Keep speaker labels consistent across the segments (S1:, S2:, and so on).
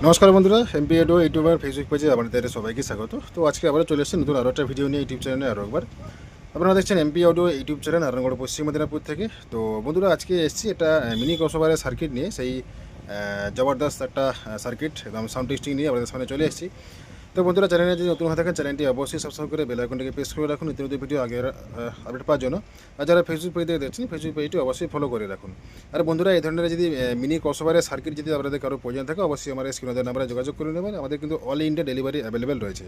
S1: নমস্কার বন্ধুরা, MP ado YouTuber Facebook পেজে আপনাদের সবাইকে স্বাগত। তো আজকে আবার চলে এসেছি নতুন আরও একটা ভিডিও নিয়ে ইউটিউব চ্যানেলে আরও একবার। আপনারা দেখছেন MP audio YouTube channel Narayangarh পশ্চিম মেদিনীপুর থেকে। তো বন্ধুরা, আজকে এসেছি এটা মিনি ক্রসওভারের সার্কিট নিয়ে, সেই জবরদস্ত একটা সার্কিট একদম সাউন্ড টেস্টিং নিয়ে আপনাদের সামনে চলে এসেছি। তো বন্ধুরা, চ্যানেলে যদি নতুন হয়ে থাকেন চ্যানেলটি অবশ্যই সাবস্ক্রাইব করে বেল আইকনটিকে প্রেস করে রাখুন নিত্য নতুন ভিডিও আগে আপডেট পাওয়ার জন্য। আর যারা ফেসবুক পেজ থেকে দেখছেন ফেসবুক পেজটি অবশ্যই ফলো করে রাখুন। আর বন্ধুরা, এই ধরনের যদি মিনি ক্রসওভারের সার্কিট যদি আপনাদের কারো প্রয়োজন থাকে অবশ্যই আমার স্ক্রিনের নাম্বারে যোগাযোগ করে নেবেন। আমাদের কিন্তু অল ইন্ডিয়া ডেলিভারি অ্যাভেলেবেল রয়েছে।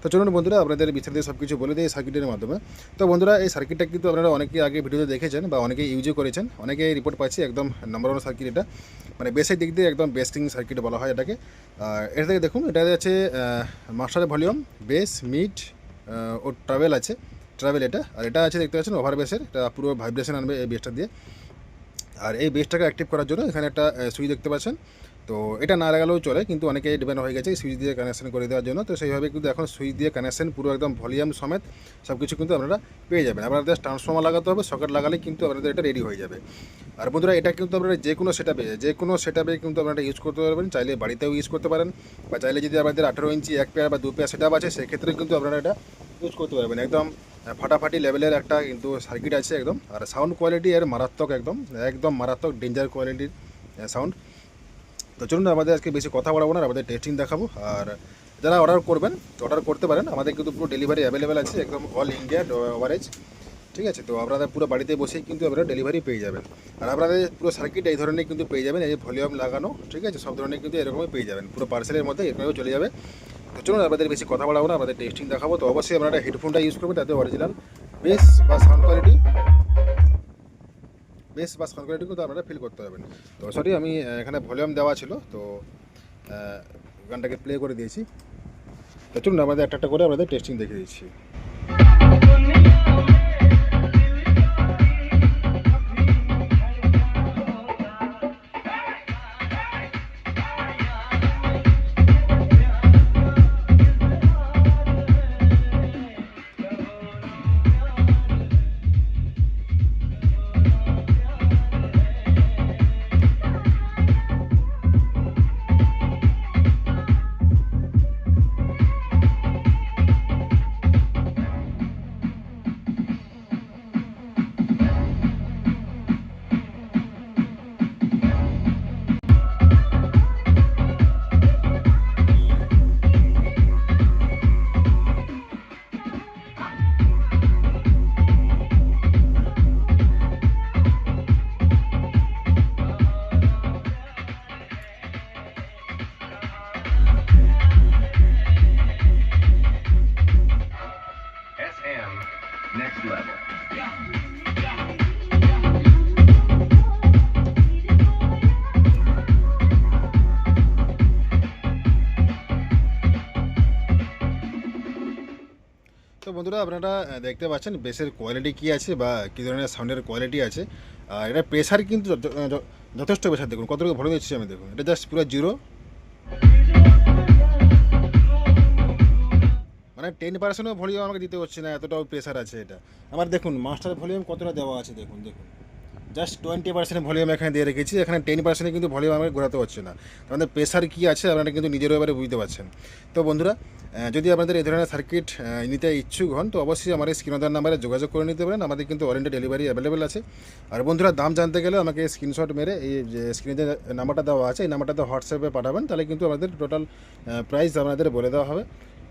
S1: তো চলুন বন্ধুরা, আপনাদের বিস্তারিত সব কিছু বলে দিই এই সার্কিটের মাধ্যমে। তো বন্ধুরা, এই সার্কিটটা কিন্তু আপনারা অনেকে আগে ভিডিওতে দেখেছেন বা অনেকে ইউজও করেছেন, অনেকে রিপোর্ট পাচ্ছি একদম নাম্বার ওয়ান সার্কিট। এটা মানে বেসের দিক দিয়ে একদম বেস্টিং সার্কিট বলা হয় এটাকে। এটা থেকে দেখুন, এটা আছে মাস্টার ভলিউম, বেস, মিড ও ট্রাভেল আছে, ট্রাভেল এটা। আর এটা আছে দেখতে পাচ্ছেন ওভার বেসের, এটা পুরো ভাইব্রেশন আনবে এই বেসটা দিয়ে। আর এই বেসটাকে অ্যাক্টিভ করার জন্য এখানে একটা সুইচ দেখতে পাচ্ছেন। তো এটা না লাগালেও চলে, কিন্তু অনেকে ডিপেন্ড হয়ে গেছে সুইচ দিয়ে কানেকশন করে দেওয়ার জন্য। তো সেইভাবে কিন্তু এখন সুইচ দিয়ে কানেকশন পুরো একদম ভলিউম সমেত সব কিছু কিন্তু আপনারা পেয়ে যাবেন। আপনাদের ট্রান্সফর্মার লাগাতে হবে, সকেট লাগালে কিন্তু আপনাদের এটা রেডি হয়ে যাবে। আর বন্ধুরা, এটা কিন্তু আপনারা যে কোনো সেটআপে কিন্তু আপনারা ইউজ করতে পারবেন। চাইলে বাড়িতেও ইউজ করতে পারেন, বা চাইলে যদি আপনাদের 18 ইঞ্চি 1 পেয়ার বা 2 পেয়ার সেটআপ আছে সেক্ষেত্রে কিন্তু আপনারা এটা ইউজ করতে পারবেন। একদম ফাটাফাটি লেভেলের একটা কিন্তু সার্কিট আছে একদম। আর সাউন্ড কোয়ালিটি এর মারাত্মক, একদম মারাত্মক ডেঞ্জার কোয়ালিটির সাউন্ড। তো চলুন, আমাদের আজকে বেশি কথা বলবো না, আমাদের টেস্টিং দেখাবো। আর যারা অর্ডার করতে পারেন, আমাদের কিন্তু পুরো ডেলিভারি অ্যাভেলেবেল আছে একদম অল ইন্ডিয়া ওভারেজ। ঠিক আছে, তো আপনারা পুরো বাড়িতে বসেই কিন্তু আপনারা ডেলিভারি পেয়ে যাবেন। আর আপনাদের পুরো সার্কিট এই ধরনের কিন্তু পেয়ে যাবেন, এই যে ভলিউম লাগানো, ঠিক আছে, সব ধরনের কিন্তু এরকমই পেয়ে যাবেন পুরো পার্সেলের মধ্যে, এরকমও চলে যাবে। তো চলুন, আপনাদের বেশি কথা বলাবো না, আমাদের টেস্টিং দেখাবো। তো অবশ্যই আপনারা হেডফোনটা ইউজ করবেন, তাতে অরিজিনাল বেস বা সাউন্ড কোয়ালিটি কিন্তু আপনারা ফিল করতে পারবেন। তো সরি, আমি এখানে ভলিউম দেওয়া ছিল, তো গানটাকে প্লে করে দিয়েছি। তো চলুন, আমাদের একটা করে আপনাদের টেস্টিং দেখিয়ে দিচ্ছি।
S2: Next level.
S1: তো বন্ধুরা, আপনারা দেখতে পাচ্ছেন বেসের কোয়ালিটি কী আছে বা কী ধরনের সাউন্ডের কোয়ালিটি আছে। আর এটা প্রেশার কিন্তু যথেষ্ট প্রেশার, দেখুন কতটুকু ভরে দিচ্ছি আমি, দেখুন এটা জাস্ট পুরো জিরো, মানে 10%ও ভলিউম আমাকে দিতে হচ্ছে না, এতটাও প্রেশার আছে এটা আমার। দেখুন মাস্টার ভলিউম কতটা দেওয়া আছে, দেখুন জাস্ট 20% ভলিউম এখানে দিয়ে রেখেছি, এখানে 10% কিন্তু ভলিউম আমাকে ঘোরাতে হচ্ছে না। আমাদের প্রেশার কী আছে আপনারা কিন্তু নিজেরও এবারে বুঝতে পারছেন। তো বন্ধুরা, যদি আপনাদের এই ধরনের সার্কিট নিতে ইচ্ছুক হন তো অবশ্যই আমার স্ক্রিনের নাম্বারে যোগাযোগ করে নিতে পারেন। আমাদের কিন্তু অল ইন্ডিয়া ডেলিভারি অ্যাভেলেবেল আছে। আর বন্ধুরা, দাম জানতে গেলে আমাকে স্ক্রিনশট মেরে এই যে স্ক্রিনে যে নাম্বারটা দেওয়া আছে এই নাম্বারটাতে হোয়াটসঅ্যাপে পাঠাবেন, তাহলে কিন্তু আমাদের টোটাল প্রাইস আপনাদের বলে দেওয়া হবে,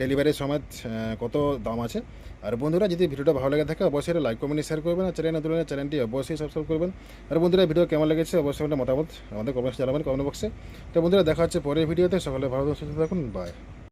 S1: ডেলিভারির সময় কত দাম আছে। আর বন্ধুরা, যদি ভিডিওটা ভালো লেগে থাকে অবশ্যই লাইক কমেন্ট শেয়ার করবেন। আর চ্যানেলটি অবশ্যই সাবস্ক্রাইব করবেন। আর বন্ধুরা, ভিডিও কেমন লেগেছে অবশ্যই একটা মতামত আমাদের কমেন্টস জানাবেন কমেন্ট বক্সে। তো বন্ধুরা, দেখা হচ্ছে পরের ভিডিওতে। সকলে ভালো সুস্থ থাকুন, বাই।